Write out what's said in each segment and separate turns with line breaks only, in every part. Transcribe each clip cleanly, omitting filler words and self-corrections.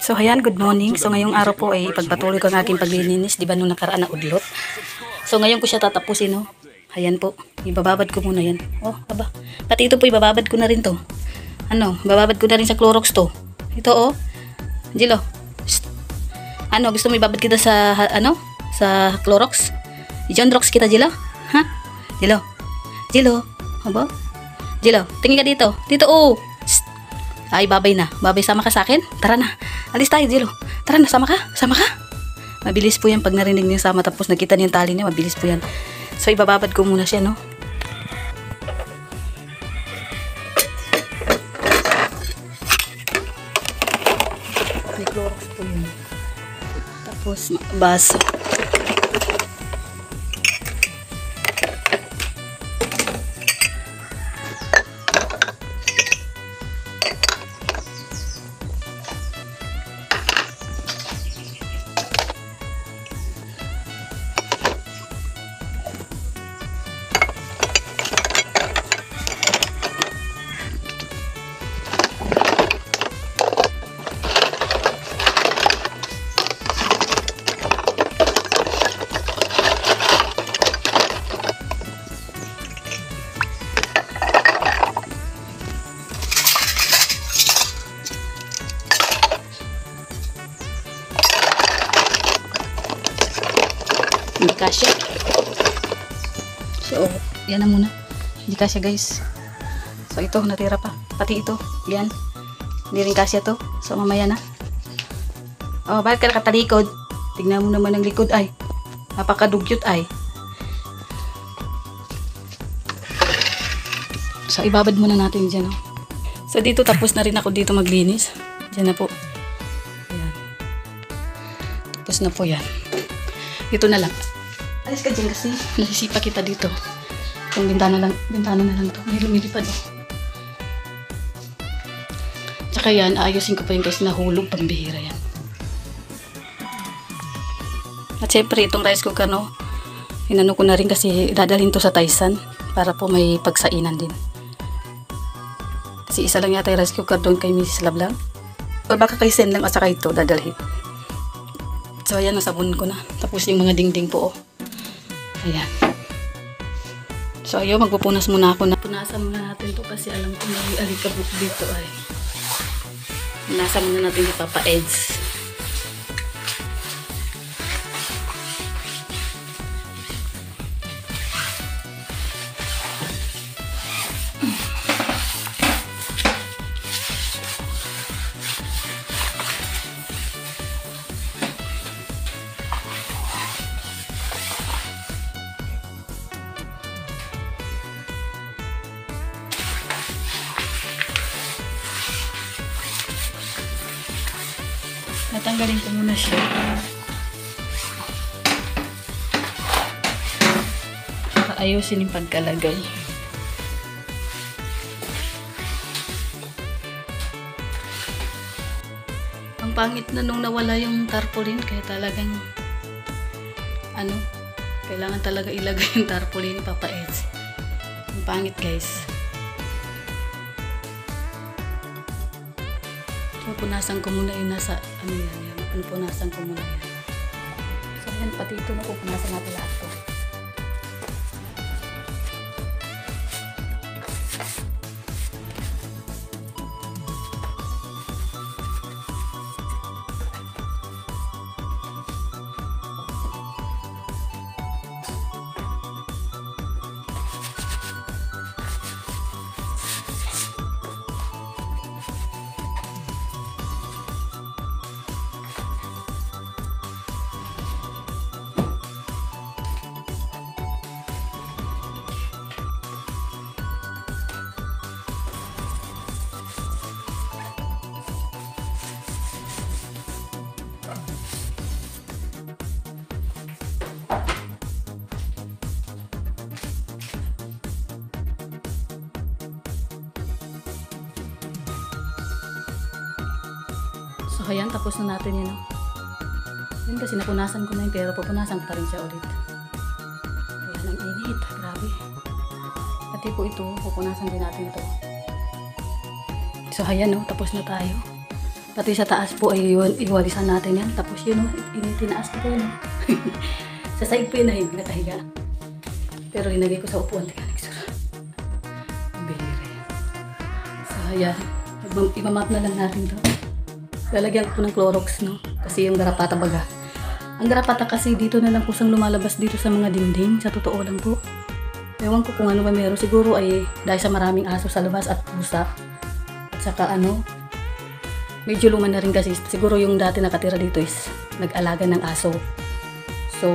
So ayan, good morning. So ngayong araw po ay pagpatuloy ko ang aking paglilinis, di ba nung nakaraan na udlot. So ngayon ko siya tatapusin, no. Ayan po, ibababad ko muna yan. Oh, aba. Pati ito po ibababad ko na rin to. Ano, bababad ko na rin sa Clorox to. Ito oh. Jilo. Ano, gusto mo ibabad kita sa sa Clorox? I-John-Drox kita, Jilo? Ha? Jilo. Jilo. Aba? Jilo, tingin ka dito. Dito oh. Ay, babay na. Babay, sama ka sa akin? Tara na. Alis tayo, Jilo. Tara na, sama ka? Sama ka? Mabilis po yan pag narinig niyo sama tapos nakita niyo yung tali niya. Mabilis po yan. So, ibababad ko muna siya, no? May Clorox po yun. Tapos, baso. Hindi kasya. So, yan na muna. Hindi kasya, guys. So, ito, natira pa. Pati ito. Yan. Hindi rin kasya to. So, mamaya na. Oh, bakit ka nakatalikod? Tignan mo naman ang likod, ay. Napakadugyot, ay. So, ibabad muna natin dyan, oh. So, dito, tapos na rin ako dito maglinis. Dyan na po. Ayan. Tapos na po yan. Dito na lang. Alis ka dyan kasi nasisipa kita dito. Itong bintana na lang to. May lumilipad oh. Tsaka yan, ayusin ko pa yung guys, nahulog, pambihira yan. At syempre itong rice cooker, no, inano ko na rin kasi dadalhin to sa Tyson para po may pagsainan din. Kasi isa lang yata yung rice cooker doon kay Mrs. Lablang. O baka kay Sen lang at saka ito dadalhin. So, ayan, nasabon ko na. Tapos yung mga dingding po, oh. Ayan. So, ayaw, magpupunas muna ako. Punasan muna natin to kasi alam ko may alikabok dito, ay. Punasan muna natin yung Papa Eds. Natanggalin ko muna siya. Para ayusin yung pagkalagay. Ang pangit na nung nawala yung tarpaulin, kaya talagang kailangan talaga ilagay yung tarpaulin, Papa Eds. Ang pangit, guys. Punasan ko muna yung nasa, yan. Punasan ko muna yan. So, yan, pati ito na punasan natin lahat to. So, ayan, tapos na natin yun. Yun kasi napunasan ko na yun, pero pupunasan ko pa rin siya ulit. Ayan, ang init. Grabe. Pati po ito, pupunasan din natin ito. So, ayan, no, tapos na tayo. Pati sa taas po ay iwalisan natin yan. Tapos yun, tinaas ko po yun. Sa side po yun ay nakahiga. Pero linagay ko sa upuan. Teka, nagsura. Bihira. So, ayan. Imamap na lang natin to. Lalagyan ko ng Clorox, no? Kasi yung garapata baga. Ang garapata kasi dito na lang kusang lumalabas dito sa mga dingding. Sa totoo lang po. Ewan ko kung ano ba meron. Siguro ay dahil sa maraming aso sa labas at pusa. At saka ano, medyo luma na rin kasi. Siguro yung dati nakatira dito is nag-alaga ng aso. So,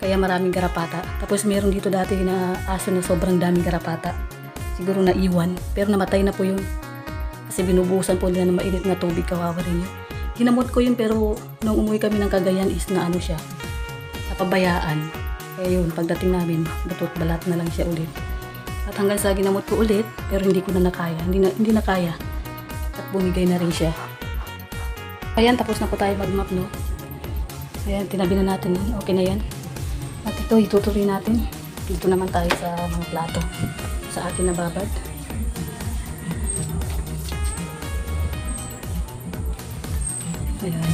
kaya maraming garapata. Tapos meron dito dati na aso na sobrang daming garapata. Siguro naiwan. Pero namatay na po yun. Kasi binubuhusan po nila ng mainit na tubig. Kawawa rin yun. Ginamot ko yun pero nung umuwi kami ng Cagayan is na ano siya. Napabayaan. Kaya yun, pagdating namin, butot balat na lang siya ulit. At hanggang sa ginamot ko ulit, pero hindi ko na nakaya. Hindi na kaya. At bumigay na rin siya. Ayan, tapos na po tayo mag-map, no? Ayan, tinabi na natin yan. Okay na yan. At ito, itutuloy natin. Dito naman tayo sa mga plato. Sa akin na babad. Ayan.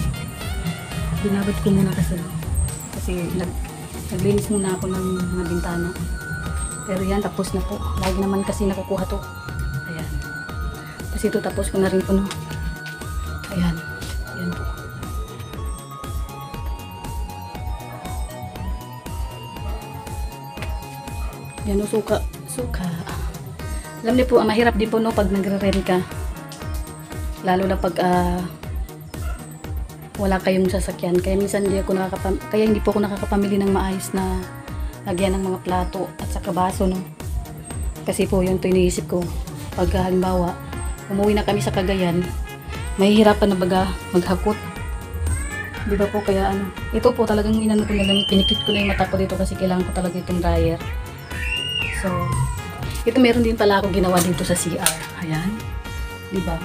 Binabad ko muna kasi naglinis muna ako ng mga bintana. Pero yan, tapos na po. Lagi naman kasi nakukuha to. Ayan. Kasi ito tapos ko na rin po, no? Ayan. Ayan po. Yan o, suka. Suka. Alam niyo po, mahirap din po, no, pag nagre-rent ka. Lalo na pag wala kayong sasakyan. Kaya minsan hindi po ako nakakapamili ng maayos na lagyan ng mga plato at saka baso, no. Kasi po yun to iniisip ko. Pag halimbawa, umuwi na kami sa Cagayan, mahihirapan na baga maghakot. Di ba po, kaya ano. Ito po talagang inano ko na lang, pinikit ko na yung mata ko dito kasi kailangan ko talaga itong dryer. So, ito meron din pala ako ginawa dito sa CR. Ayan. Di ba?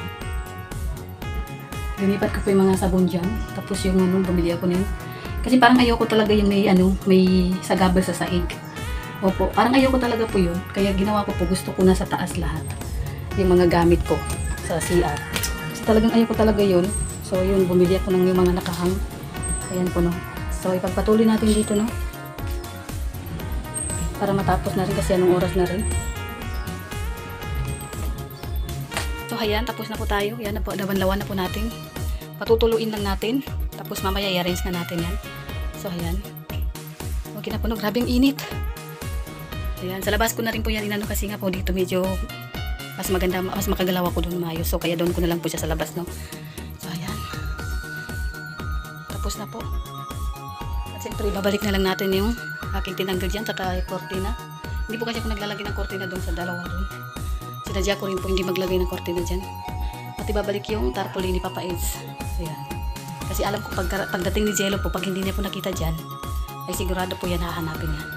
Linipat ko po yung mga sabon dyan. Tapos yung bumili ako na yun. Kasi parang ayoko talaga yung may sagabal sa saig. Opo, parang ayoko talaga po yun. Kaya ginawa ko po, gusto ko na sa taas lahat. Yung mga gamit ko sa CR. Kasi talagang ayoko talaga yun. So yun, bumili ako ng yung mga nakahang. Ayan po, no. So ipagpatuloy natin dito, no. Para matapos na rin kasi anong oras na rin. So ayan, tapos na po tayo. Yan na po, nabanlawan na po natin. Patutuluin lang natin. Tapos mamaya i-arrange na natin yan. So ayan. Okay na po, no. Grabe ang init. Ayan, sa labas ko na rin po yan inano kasi nga po dito medyo mas maganda, mas makagalaw ako doon maayos. So kaya doon ko na lang po siya sa labas, no. So ayan. Tapos na po. At siyempre babalik na lang natin yung aking tinanggal dyan saka kortina. Hindi po kasi ako naglalagay ng kortina doon sa dalawa doon. Sinadya ko rin po hindi maglagay ng kortina dyan. At ibabalik yung tarpaulin ni Papa Eds. Ayan. Kasi alam ko pagdating ni Jello po, pag hindi niya po nakita dyan, ay sigurado po yan hahanapin yan.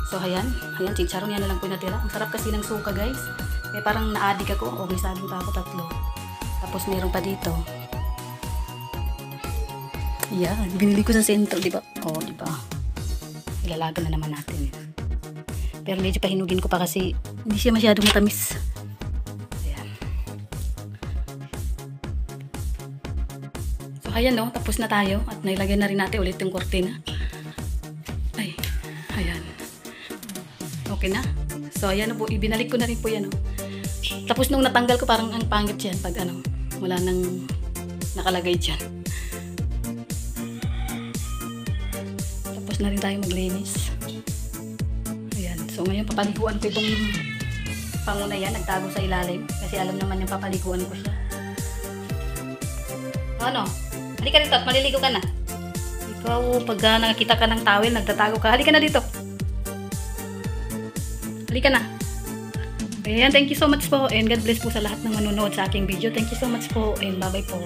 So ayan, chicharon yan na lang po natira. Ang sarap kasi ng suka, guys. Kaya parang naadik ako. O may sabing pa ako 3. Tapos meron pa dito. Yan, binili ko sa sentro, di ba? O, di ba? Ilalaga na naman natin. Pero medyo pahinugin ko pa kasi hindi siya masyadong matamis. Ayan. So ayan, no, tapos na tayo at nailagay na rin natin ulit yung kortina. Ay, ayan. Okay na. So ayan po, ibinalik ko na rin po yan, no. Tapos nung natanggal ko parang ang pangit yan pag ano, wala nang nakalagay dyan. Tapos na rin tayo maglinis. Ayan. So ngayon papaliguan ko itong panguna yan. Nagtago sa ilalim. Kasi alam naman yung papaliguan ko siya. Ano? Halika rito at maliligo ka na. Ikaw, pag nakakita ka ng towel, nagtatago ka. Halika na dito. Halika na. Ayan, thank you so much po. And God bless po sa lahat ng manonood sa aking video. Thank you so much po. And bye-bye po.